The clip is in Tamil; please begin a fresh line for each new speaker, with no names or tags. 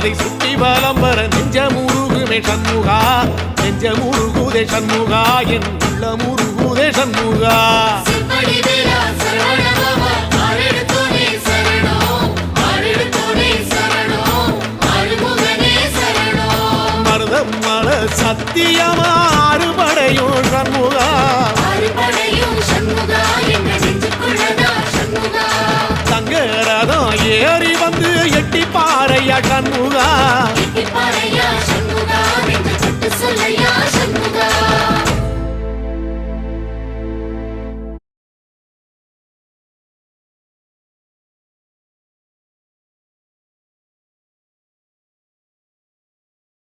அதை சுற்றி வலம் வர நெஞ்சமுருகுமே சண்முகா நெஞ்சமுருகுதே சண்முகா என் உள்ளமுருகுதே சண்முகா மருதம் மல சத்தியமா அறுபடையும் சண்முகா தங்கரதம் ஏறி வந்து எட்டி பாறையா சண்முகா